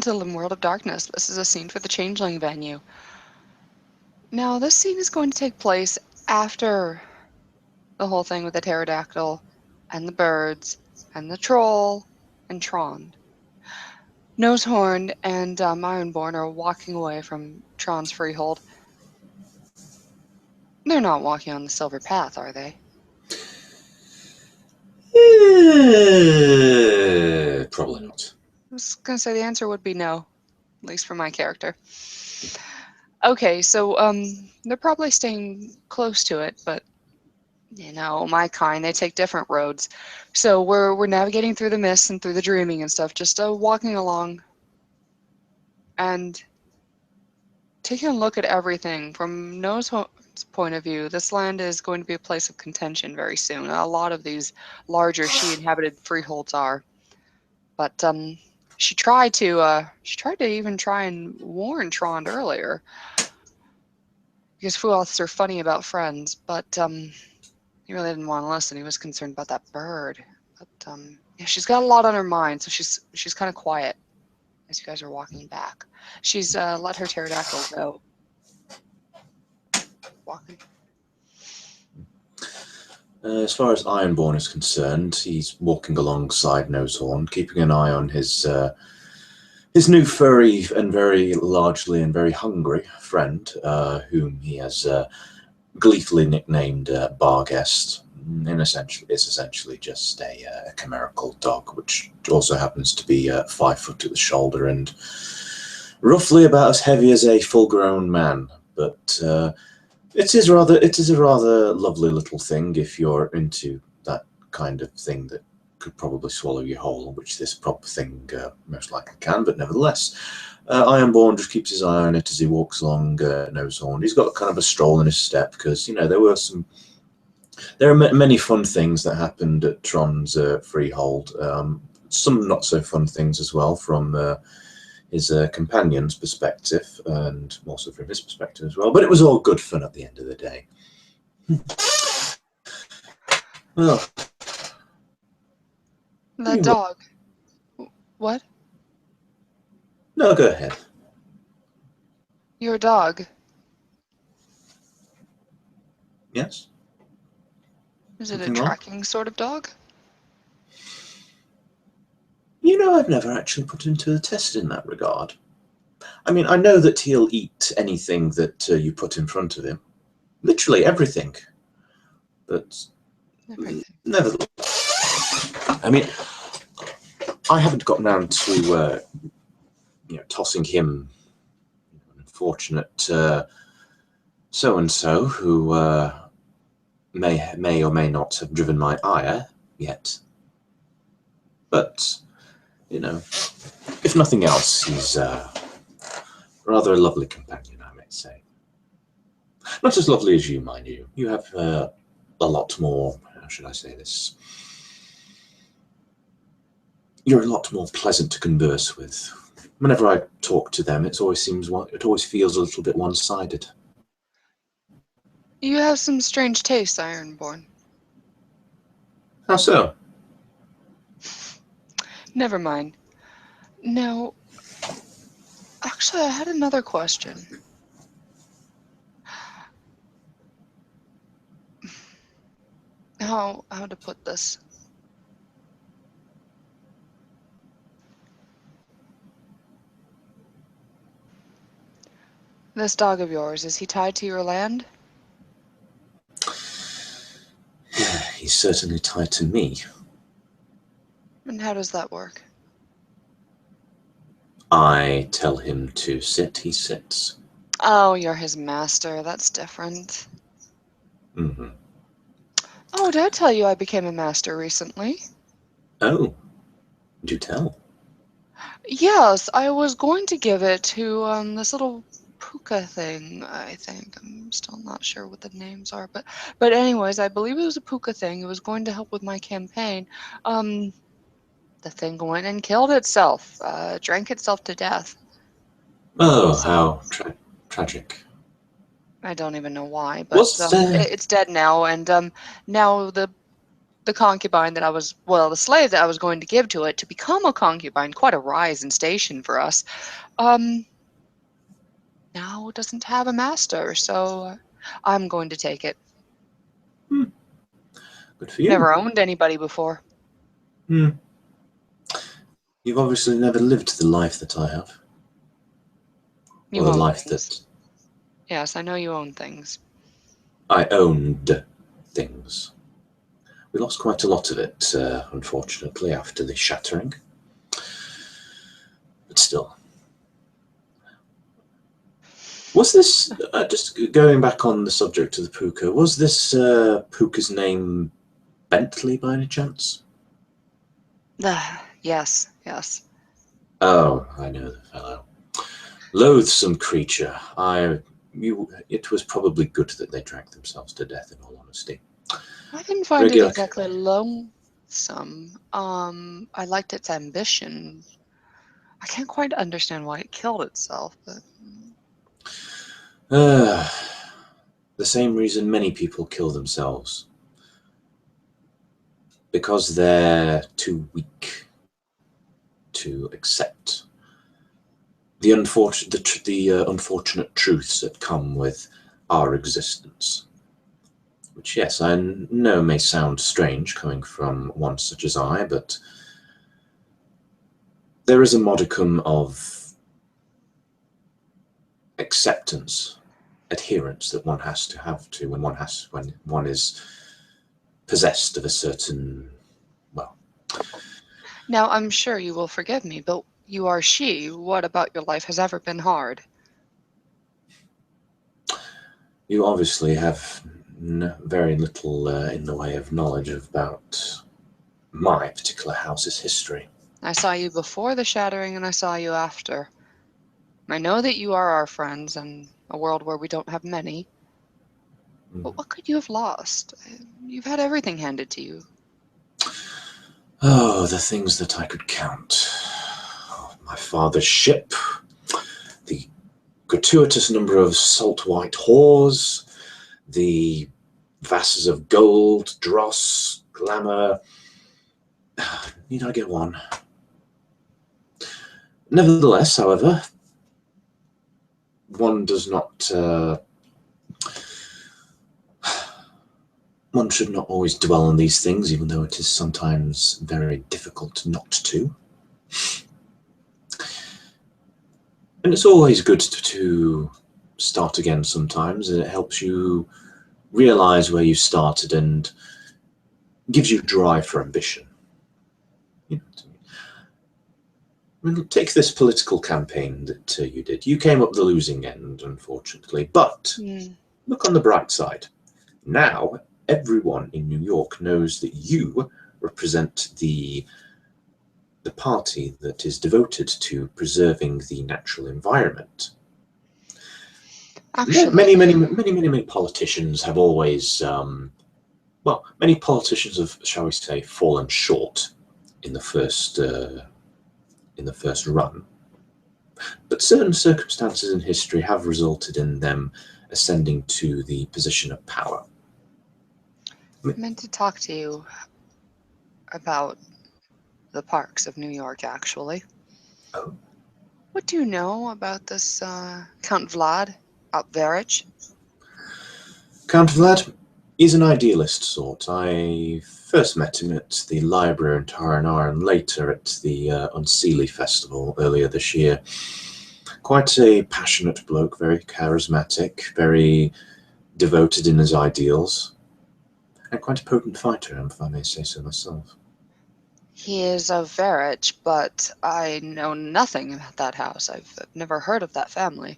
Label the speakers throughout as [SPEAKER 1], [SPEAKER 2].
[SPEAKER 1] to Limworld of Darkness. This is a scene for the Changeling venue. Now, this scene is going to take place after the whole thing with the pterodactyl, and the birds, and the troll, and Trond. Nosehorn and Ironborn are walking away from Tron's freehold. They're not walking on the Silver Path, are they?
[SPEAKER 2] Probably not.
[SPEAKER 1] I was going to say the answer would be no, at least for my character. Okay, so they're probably staying close to it, but you know, my kind, they take different roads. So we're navigating through the mist and through the dreaming and stuff, just walking along and taking a look at everything from Nosehorn's point of view. This land is going to be a place of contention very soon. A lot of these larger she-inhabited freeholds are, but she tried to even try and warn Trond earlier, because Fuoths are funny about friends, but he really didn't want to listen. He was concerned about that bird. But yeah, she's got a lot on her mind, so she's kind of quiet as you guys are walking back. She's let her pterodactyl go. Walking.
[SPEAKER 2] As far as Ironborn is concerned, he's walking alongside Nosehorn, keeping an eye on his new furry and very largely and very hungry friend, whom he has gleefully nicknamed Barguest. It's essentially just a chimerical dog, which also happens to be 5 foot at the shoulder and roughly about as heavy as a full-grown man. But it is a rather lovely little thing if you're into that kind of thing that could probably swallow you whole, which this proper thing most likely can. But nevertheless, Ironborn just keeps his eye on it as he walks along Nosehorn. He's got kind of a stroll in his step because, you know, there are many fun things that happened at Tron's freehold. Some not so fun things as well from his companion's perspective, and also from his perspective as well. But it was all good fun at the end of the day. Well,
[SPEAKER 1] That dog. What?
[SPEAKER 2] No, go ahead.
[SPEAKER 1] Your dog.
[SPEAKER 2] Yes?
[SPEAKER 1] Is it
[SPEAKER 2] Something
[SPEAKER 1] a
[SPEAKER 2] wrong?
[SPEAKER 1] tracking sort of dog?
[SPEAKER 2] You know, I've never actually put him to the test in that regard. I mean, I know that he'll eat anything that you put in front of him. Literally everything. But nevertheless, I mean, I haven't gotten round to tossing him an unfortunate so-and-so who may or may not have driven my ire yet. But, you know, if nothing else, he's rather a lovely companion, I may say. Not as lovely as you, mind you. You have a lot more, how should I say this? You're a lot more pleasant to converse with. Whenever I talk to them, it always feels a little bit one-sided.
[SPEAKER 1] You have some strange tastes, Ironborn.
[SPEAKER 2] How so?
[SPEAKER 1] Never mind. Now, actually, I had another question. How to put this? This dog of yours, is he tied to your land?
[SPEAKER 2] He's certainly tied to me.
[SPEAKER 1] And how does that work?
[SPEAKER 2] I tell him to sit, he sits.
[SPEAKER 1] Oh, you're his master. That's different.
[SPEAKER 2] Mm-hmm.
[SPEAKER 1] Oh, did I tell you I became a master recently?
[SPEAKER 2] Oh, do tell.
[SPEAKER 1] Yes, I was going to give it to this little puka thing, I think. I'm still not sure what the names are, but anyways, I believe it was a puka thing. It was going to help with my campaign. The thing went and killed itself, drank itself to death.
[SPEAKER 2] Oh, how tragic.
[SPEAKER 1] I don't even know why, but it's dead now, and now the the concubine that I was, well, the slave that I was going to give to it to become a concubine, quite a rise in station for us, now doesn't have a master, so I'm going to take it.
[SPEAKER 2] Good for you.
[SPEAKER 1] Never owned anybody before.
[SPEAKER 2] You've obviously never lived the life that I have.
[SPEAKER 1] You
[SPEAKER 2] or the
[SPEAKER 1] own
[SPEAKER 2] life
[SPEAKER 1] things.
[SPEAKER 2] that
[SPEAKER 1] Yes, I know you own things.
[SPEAKER 2] I owned things. We lost quite a lot of it, unfortunately, after the shattering. But still. Was this, just going back on the subject of the puka, was this puka's name Bentley by any chance?
[SPEAKER 1] Yes, yes.
[SPEAKER 2] Oh, I know the fellow. Loathsome creature. It was probably good that they drank themselves to death, in all honesty.
[SPEAKER 1] I didn't find it exactly lonesome. I liked its ambition. I can't quite understand why it killed itself, but...
[SPEAKER 2] The same reason many people kill themselves. Because they're too weak to accept the unfortunate truths that come with our existence. Which, yes, I know may sound strange coming from one such as I, but there is a modicum of acceptance, adherence that one has to have to when one is possessed of a certain, well...
[SPEAKER 1] Now, I'm sure you will forgive me, but you are she. What about your life has ever been hard?
[SPEAKER 2] You obviously have very little in the way of knowledge about my particular house's history.
[SPEAKER 1] I saw you before the shattering and I saw you after. I know that you are our friends in a world where we don't have many. But what could you have lost? You've had everything handed to you.
[SPEAKER 2] Oh, the things that I could count. My father's ship, the gratuitous number of salt white whores, the vases of gold, dross, glamour. Need I get one? Nevertheless, however, one does not... one should not always dwell on these things, even though it is sometimes very difficult not to. And it's always good to start again sometimes, and it helps you realize where you started and gives you drive for ambition. You know what I mean? Take this political campaign that you did. You came up the losing end, unfortunately, but look on the bright side. Now, everyone in New York knows that you represent the party that is devoted to preserving the natural environment.
[SPEAKER 1] Actually,
[SPEAKER 2] many politicians have always, well, many politicians have, shall we say, fallen short in the first run. But certain circumstances in history have resulted in them ascending to the position of power.
[SPEAKER 1] I meant to talk to you about the parks of New York, actually.
[SPEAKER 2] Oh.
[SPEAKER 1] What do you know about this Count Vlad out Varich?
[SPEAKER 2] Count Vlad is an idealist sort. I first met him at the library in Taranar and later at the Unseelie Festival earlier this year. Quite a passionate bloke, very charismatic, very devoted in his ideals, and quite a potent fighter, if I may say so myself.
[SPEAKER 1] He is of Varich, but I know nothing about that house. I've never heard of that family.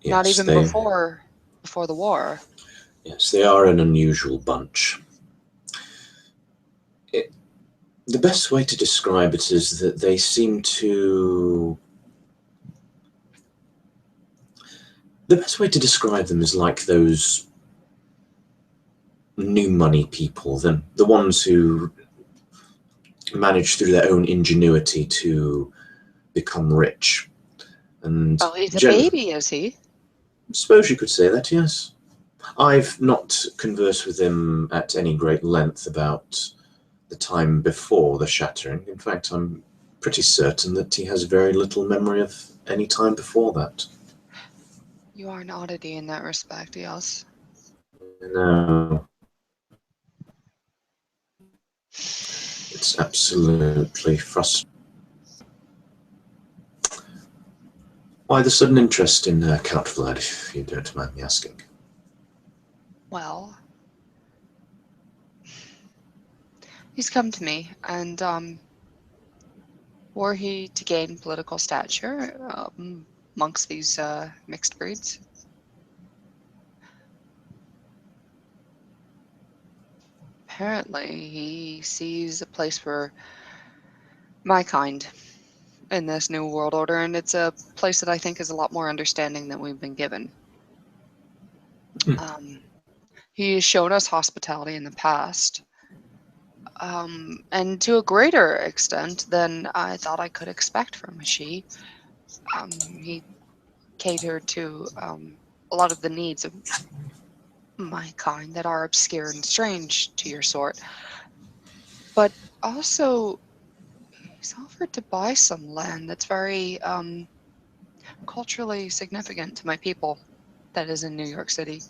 [SPEAKER 2] Yes,
[SPEAKER 1] not even before the war.
[SPEAKER 2] Yes, they are an unusual bunch. The best way to describe it is that they seem to... The best way to describe them is like those new money people, the ones who manage through their own ingenuity to become rich. And
[SPEAKER 1] oh, he's a baby, is he?
[SPEAKER 2] I suppose you could say that, yes. I've not conversed with him at any great length about the time before the shattering. In fact, I'm pretty certain that he has very little memory of any time before that.
[SPEAKER 1] You are an oddity in that respect, yes.
[SPEAKER 2] No. It's absolutely frustrating. Why the sudden interest in Count Vlad, if you don't mind me asking?
[SPEAKER 1] Well, he's come to me, and were he to gain political stature amongst these mixed breeds, apparently he sees a place for my kind in this new world order, and it's a place that I think is a lot more understanding than we've been given. He has shown us hospitality in the past, and to a greater extent than I thought I could expect from a she. He catered to a lot of the needs of my kind that are obscure and strange to your sort. But also, he's offered to buy some land that's very culturally significant to my people that is in New York City.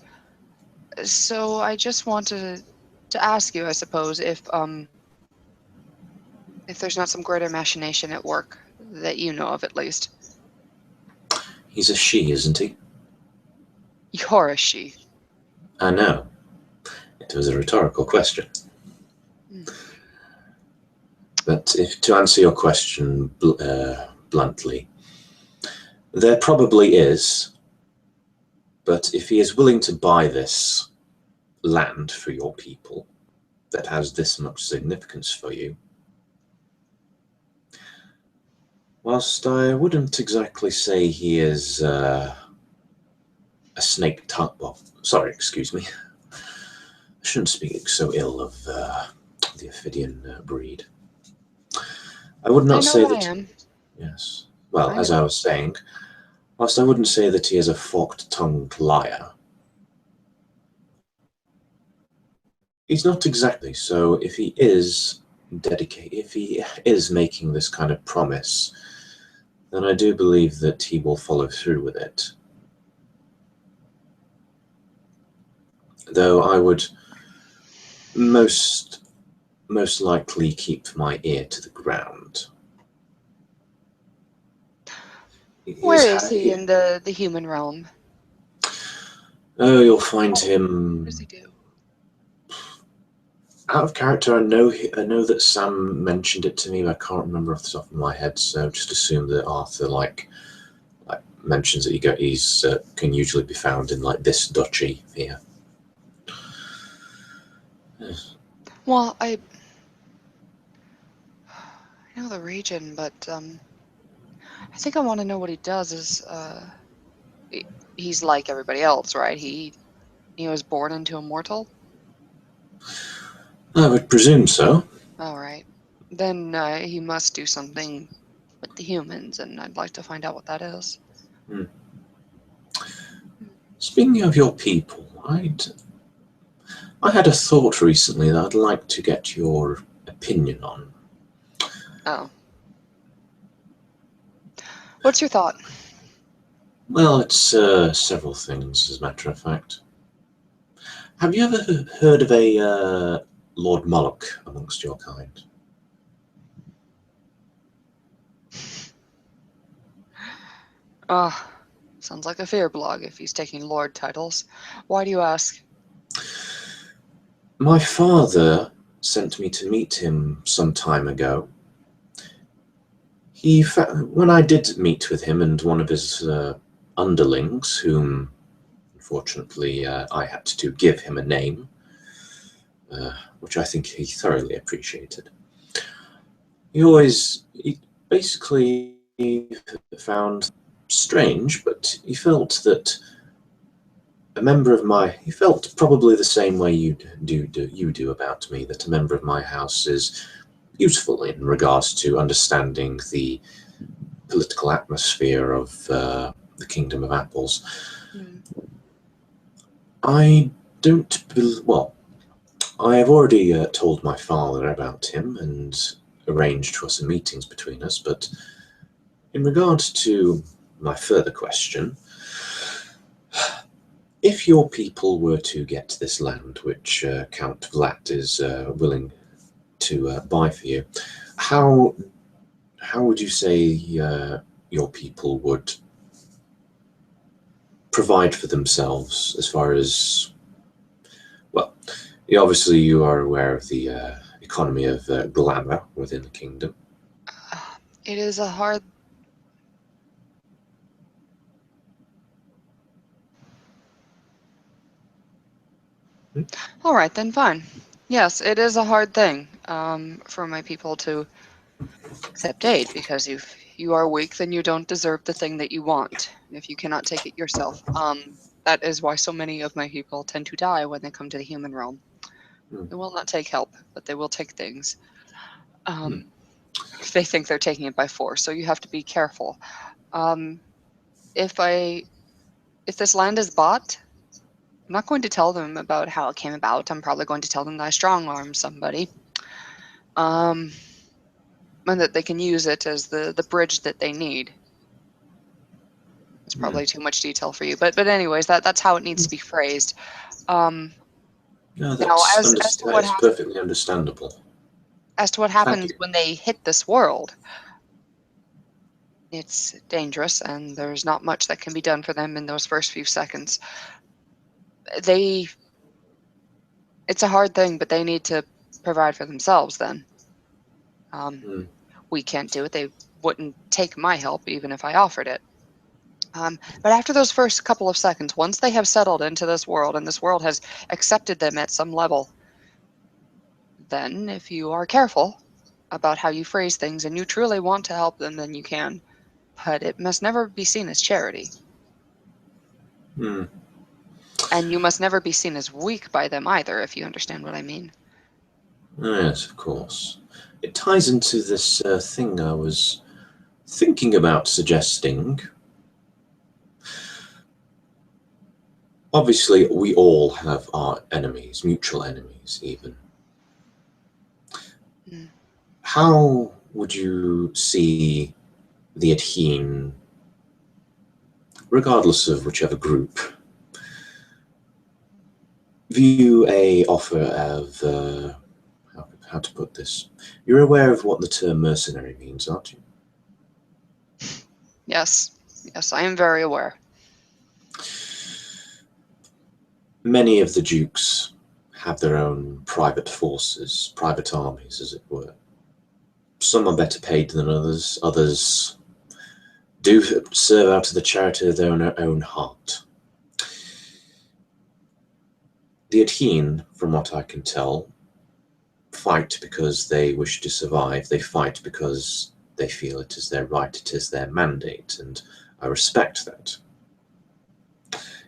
[SPEAKER 1] So I just wanted to ask you, I suppose, if there's not some greater machination at work that you know of, at least.
[SPEAKER 2] He's a she, isn't he?
[SPEAKER 1] You're a she.
[SPEAKER 2] I know. It was a rhetorical question. But if to answer your question bluntly, there probably is. But if he is willing to buy this land for your people that has this much significance for you, whilst I wouldn't exactly say he is a snake tongue. Well, sorry, excuse me. I shouldn't speak so ill of the Ophidian breed. I would not say that.
[SPEAKER 1] I am.
[SPEAKER 2] Yes. Well, as I was saying, whilst I wouldn't say that he is a forked-tongued liar, he's not exactly. So if he is dedicated, if he is making this kind of promise, then I do believe that he will follow through with it. Though I would most likely keep my ear to the ground.
[SPEAKER 1] Where is he in the human realm?
[SPEAKER 2] Oh, you'll find him.
[SPEAKER 1] What does he do?
[SPEAKER 2] Out of character, I know that Sam mentioned it to me, but I can't remember off the top of my head. So just assume that Arthur like mentions that he's can usually be found in like this duchy here. Yes.
[SPEAKER 1] Well, I know the region, but I think I want to know what he does. He's like everybody else, right? He was born into a mortal.
[SPEAKER 2] I would presume so.
[SPEAKER 1] All right, then he must do something with the humans, and I'd like to find out what that is.
[SPEAKER 2] Speaking of your people, I had a thought recently that I'd like to get your opinion on.
[SPEAKER 1] Oh. What's your thought?
[SPEAKER 2] Well, it's several things, as a matter of fact. Have you ever heard of a Lord Moloch amongst your kind?
[SPEAKER 1] Sounds like a fear blog if he's taking lord titles. Why do you ask?
[SPEAKER 2] My father sent me to meet him some time ago. When I did meet with him and one of his underlings, whom unfortunately I had to give him a name, which I think he thoroughly appreciated. He basically found strange, but he felt that he felt probably the same way you do about me, that a member of my house is useful in regards to understanding the political atmosphere of the Kingdom of Apples. I don't well, I have already told my father about him and arranged for some meetings between us, but in regards to my further question, if your people were to get this land, which Count Vlad is willing to buy for you, how would you say your people would provide for themselves as far as, well, obviously you are aware of the economy of glamour within the kingdom.
[SPEAKER 1] It is a hard... All right, then fine. Yes, it is a hard thing for my people to accept aid, because if you are weak, then you don't deserve the thing that you want, if you cannot take it yourself. That is why so many of my people tend to die when they come to the human realm. They will not take help, but they will take things. If they think they're taking it by force, so you have to be careful. If this land is bought, I'm not going to tell them about how it came about. I'm probably going to tell them that I strong-armed somebody. And that they can use it as the bridge that they need. It's probably too much detail for you, but anyways, that's how it needs to be phrased.
[SPEAKER 2] No,
[SPEAKER 1] Now, as to what
[SPEAKER 2] that is perfectly understandable.
[SPEAKER 1] happens when they hit this world, it's dangerous, and there's not much that can be done for them in those first few seconds. It's a hard thing, but they need to provide for themselves then. We can't do it. They wouldn't take my help even if I offered it. But after those first couple of seconds, once they have settled into this world and this world has accepted them at some level, then if you are careful about how you phrase things and you truly want to help them, then you can. But it must never be seen as charity. And you must never be seen as weak by them either, if you understand what I mean.
[SPEAKER 2] Yes, of course. It ties into this thing I was thinking about suggesting. Obviously, we all have our enemies, mutual enemies even. How would you see the Adhene, regardless of whichever group, view a offer of, how to put this? You're aware of what the term mercenary means, aren't you?
[SPEAKER 1] Yes, I am very aware.
[SPEAKER 2] Many of the dukes have their own private forces, private armies, as it were. Some are better paid than others. Others do serve out of the charity of their own heart. The Adhene, from what I can tell, fight because they wish to survive. They fight because they feel it is their right, it is their mandate, and I respect that.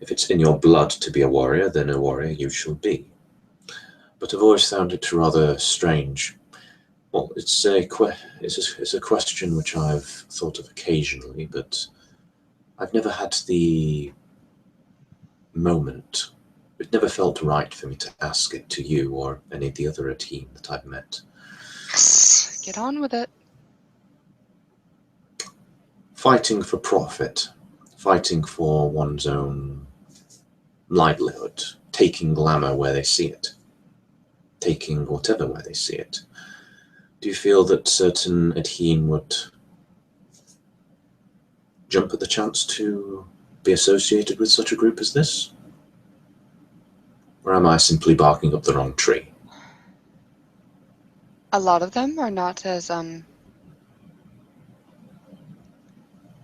[SPEAKER 2] If it's in your blood to be a warrior, then a warrior you shall be. But I've always found it rather strange. Well, it's a question which I've thought of occasionally, but I've never had the moment. It never felt right for me to ask it to you or any of the other Adhene that I've met.
[SPEAKER 1] Get on with it.
[SPEAKER 2] Fighting for profit, fighting for one's own livelihood, taking glamour where they see it, taking whatever where they see it. Do you feel that certain Adhene would jump at the chance to be associated with such a group as this? Or am I simply barking up the wrong tree?
[SPEAKER 1] A lot of them are not as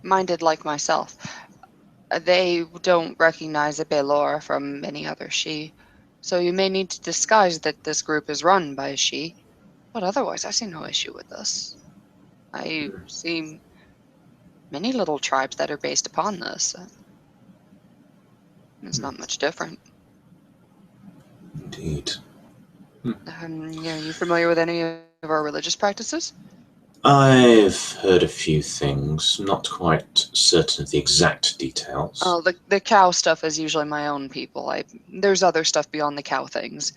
[SPEAKER 1] minded like myself. They don't recognize a Balor from any other she, so you may need to disguise that this group is run by a she, but otherwise I see no issue with this. I see many little tribes that are based upon this. It's not much different.
[SPEAKER 2] Indeed.
[SPEAKER 1] Are you familiar with any of our religious practices?
[SPEAKER 2] I've heard a few things, not quite certain of the exact details.
[SPEAKER 1] Oh, the cow stuff is usually my own people. There's other stuff beyond the cow things.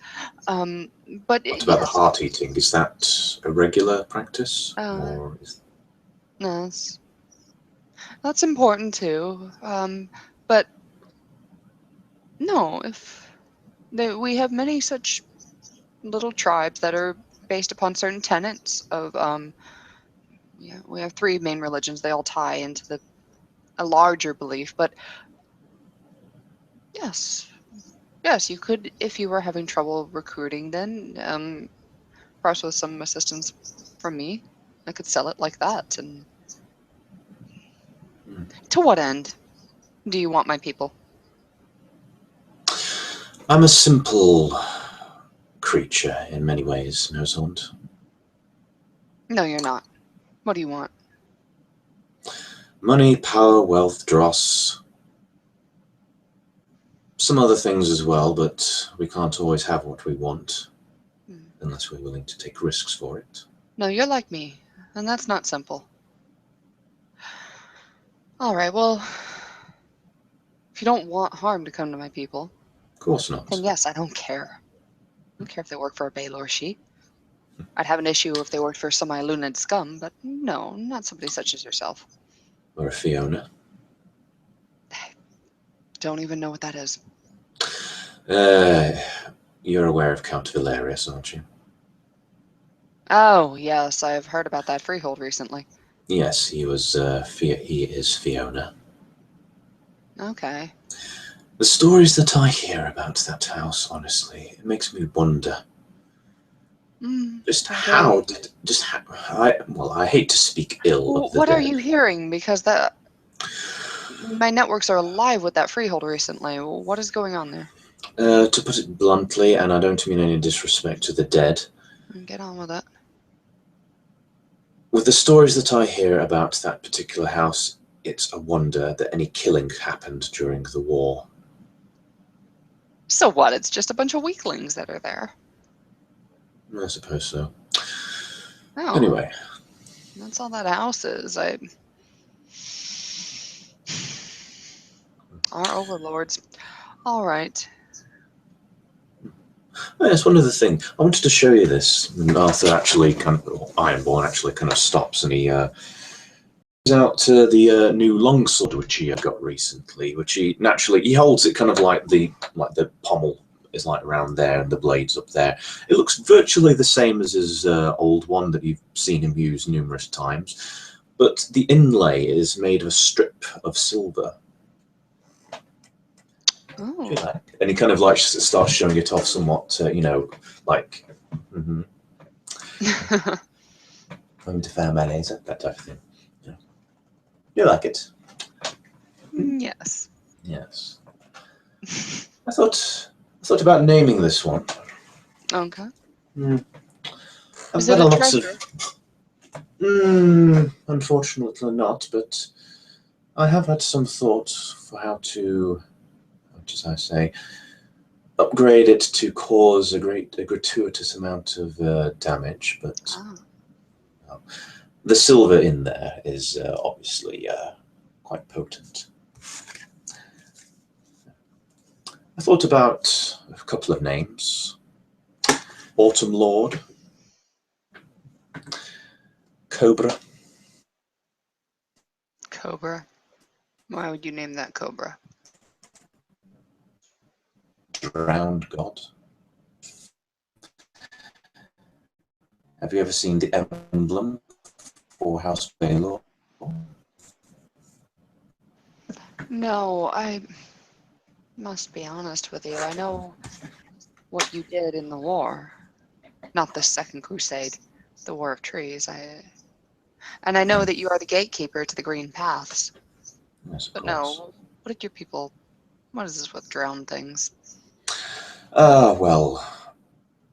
[SPEAKER 1] But
[SPEAKER 2] What about the
[SPEAKER 1] yes.
[SPEAKER 2] heart eating? Is that a regular practice?
[SPEAKER 1] No, that's important too. But no, we have many such little tribes that are based upon certain tenets of yeah, we have 3 main religions. They all tie into a larger belief, but yes, you could, if you were having trouble recruiting, then perhaps with some assistance from me, I could sell it like that. And to what end do you want my people?
[SPEAKER 2] I'm a simple creature in many ways, Nosond.
[SPEAKER 1] No, you're not. What do you want?
[SPEAKER 2] Money, power, wealth, dross. Some other things as well, but we can't always have what we want unless we're willing to take risks for it.
[SPEAKER 1] No, you're like me, and that's not simple. All right, well, if you don't want harm to come to my people,
[SPEAKER 2] Of course not.
[SPEAKER 1] then yes, I don't care. I don't care if they work for a Balor sheep. I'd have an issue if they worked for some Illuminate scum, but no, not somebody such as yourself.
[SPEAKER 2] Or a Fiona.
[SPEAKER 1] I don't even know what that is.
[SPEAKER 2] You're aware of Count Valerius, aren't you?
[SPEAKER 1] Oh, yes, I've heard about that freehold recently.
[SPEAKER 2] Yes, he is Fiona.
[SPEAKER 1] Okay.
[SPEAKER 2] The stories that I hear about that house, honestly, it makes me wonder. I hate to speak ill of the
[SPEAKER 1] What
[SPEAKER 2] dead.
[SPEAKER 1] are you hearing? Because my networks are alive with that freehold recently. What is going on there?
[SPEAKER 2] To put it bluntly, and I don't mean any disrespect to the dead.
[SPEAKER 1] Get on with it.
[SPEAKER 2] With the stories that I hear about that particular house, it's a wonder that any killing happened during the war.
[SPEAKER 1] So what? It's just a bunch of weaklings that are there.
[SPEAKER 2] I suppose so.
[SPEAKER 1] Oh.
[SPEAKER 2] Anyway.
[SPEAKER 1] That's all that house is. Our overlords. All right.
[SPEAKER 2] That's one other thing. I wanted to show you this. And Arthur actually Ironborn actually kind of stops, and he brings out the new longsword which he got recently, which he holds it kind of like the pommel is like around there and the blade's up there. It looks virtually the same as his old one that you've seen him use numerous times, but the inlay is made of a strip of silver.
[SPEAKER 1] Oh.
[SPEAKER 2] And he kind of like starts showing it off somewhat, like going to fair my laser, that type of thing. Yeah. You like it?
[SPEAKER 1] Yes.
[SPEAKER 2] Yes. I thought about naming this one.
[SPEAKER 1] Okay.
[SPEAKER 2] Is it a treasure? Unfortunately not, but I have had some thoughts for how to, as I say, upgrade it to cause a gratuitous amount of damage, but the silver in there is obviously quite potent. I thought about a couple of names. Autumn Lord. Cobra.
[SPEAKER 1] Cobra. Why would you name that Cobra?
[SPEAKER 2] Drowned God. Have you ever seen the emblem for House Balor?
[SPEAKER 1] No, I must be honest with you. I know what you did in the war. Not the Second Crusade, the War of Trees. And I know that you are the gatekeeper to the Green Paths.
[SPEAKER 2] Yes,
[SPEAKER 1] but no, what did your people... What is this with drowned things?
[SPEAKER 2] Well,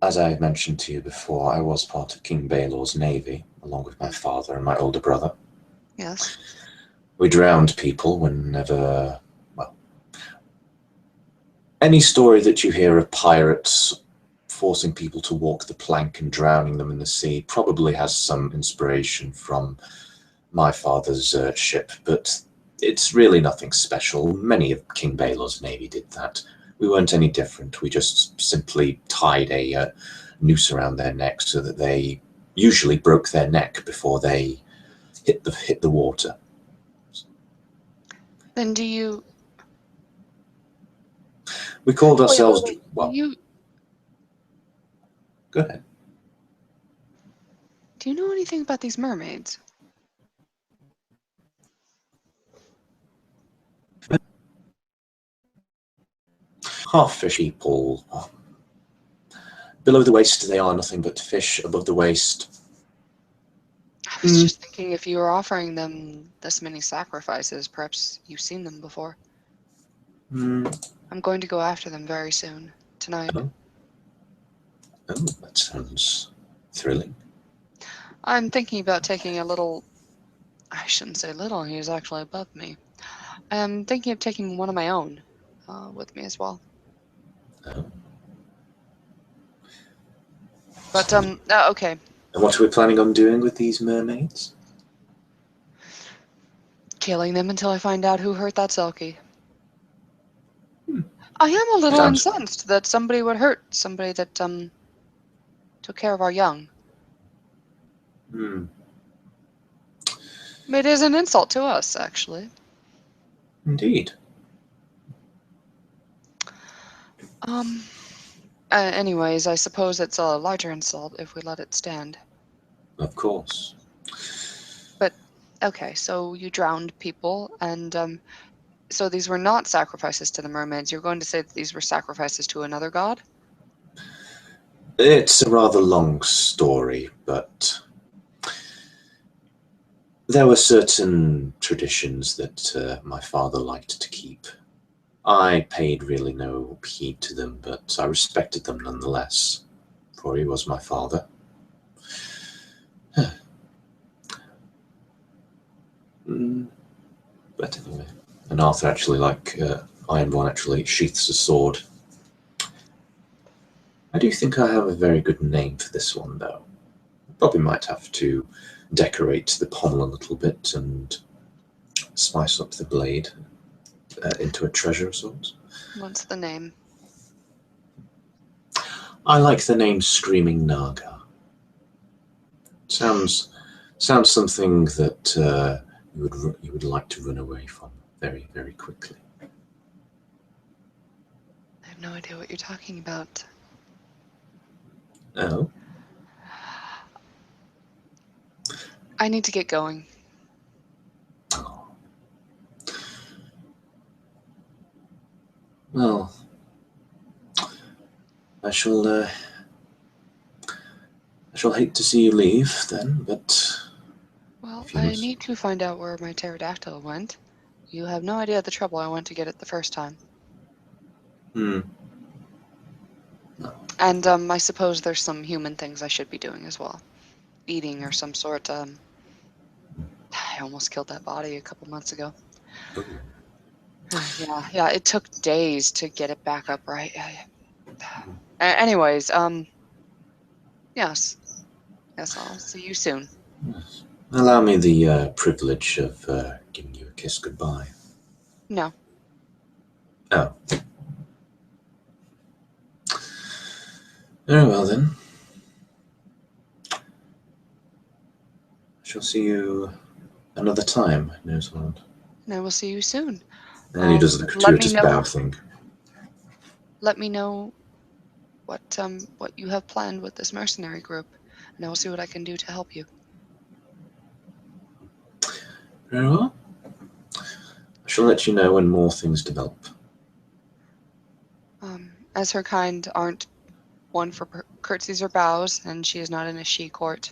[SPEAKER 2] as I mentioned to you before, I was part of King Balor's navy, along with my father and my older brother.
[SPEAKER 1] Yes.
[SPEAKER 2] We drowned people whenever, well, any story that you hear of pirates forcing people to walk the plank and drowning them in the sea probably has some inspiration from my father's ship, but it's really nothing special. Many of King Balor's navy did that. We weren't any different. We just simply tied a noose around their neck so that they usually broke their neck before they hit the water.
[SPEAKER 1] Then do you...
[SPEAKER 2] We called ourselves...
[SPEAKER 1] Wait.
[SPEAKER 2] Well, go ahead.
[SPEAKER 1] Do you know anything about these mermaids?
[SPEAKER 2] Half fish people. Below the waist, they are nothing but fish. Above the waist...
[SPEAKER 1] I was just thinking if you were offering them this many sacrifices, perhaps you've seen them before. I'm going to go after them very soon, tonight.
[SPEAKER 2] Oh, that sounds thrilling.
[SPEAKER 1] I'm thinking about taking a little... I shouldn't say little, he is actually above me. I'm thinking of taking one of my own with me as well.
[SPEAKER 2] Oh.
[SPEAKER 1] But, okay.
[SPEAKER 2] And what are we planning on doing with these mermaids?
[SPEAKER 1] Killing them until I find out who hurt that Selkie. I am a little incensed that somebody would hurt somebody that, took care of our young. It is an insult to us, actually.
[SPEAKER 2] Indeed.
[SPEAKER 1] Anyways, I suppose it's a larger insult if we let it stand.
[SPEAKER 2] Of course.
[SPEAKER 1] But, okay, so you drowned people, and, so these were not sacrifices to the mermaids. You're going to say that these were sacrifices to another god?
[SPEAKER 2] It's a rather long story, but there were certain traditions that my father liked to keep. I paid really no heed to them, but I respected them nonetheless, for he was my father. But anyway, and Arthur actually, like Ironborn, actually sheaths a sword. I do think I have a very good name for this one, though. Probably might have to decorate the pommel a little bit and spice up the blade into a treasure of sorts.
[SPEAKER 1] What's the name?
[SPEAKER 2] I like the name Screaming Naga. Sounds something that you would like to run away from very, very quickly.
[SPEAKER 1] I have no idea what you're talking about.
[SPEAKER 2] Oh?
[SPEAKER 1] I need to get going.
[SPEAKER 2] Oh. Well, I shall hate to see you leave then, but...
[SPEAKER 1] Well, I need to find out where my pterodactyl went. You have no idea the trouble I went to get it the first time.
[SPEAKER 2] No.
[SPEAKER 1] And, I suppose there's some human things I should be doing as well. Eating or some sort, I almost killed that body a couple months ago. Yeah, it took days to get it back up right. Anyways, yes, I'll see you soon.
[SPEAKER 2] Allow me the privilege of giving you a kiss goodbye.
[SPEAKER 1] No.
[SPEAKER 2] Oh. Very well then. I shall see you another time, Noswald.
[SPEAKER 1] And I will see you soon.
[SPEAKER 2] And he does the gratuitous bow thing.
[SPEAKER 1] Let me know what you have planned with this mercenary group, and I will see what I can do to help you.
[SPEAKER 2] Very well. I shall let you know when more things develop.
[SPEAKER 1] As her kind aren't one for curtsies or bows, and she is not in a she-court.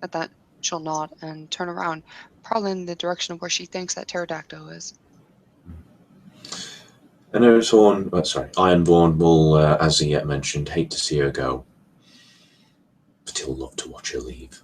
[SPEAKER 1] At that, she'll nod and turn around, probably in the direction of where she thinks that pterodactyl is.
[SPEAKER 2] And Ironborn will, as he yet mentioned, hate to see her go, but he'll love to watch her leave.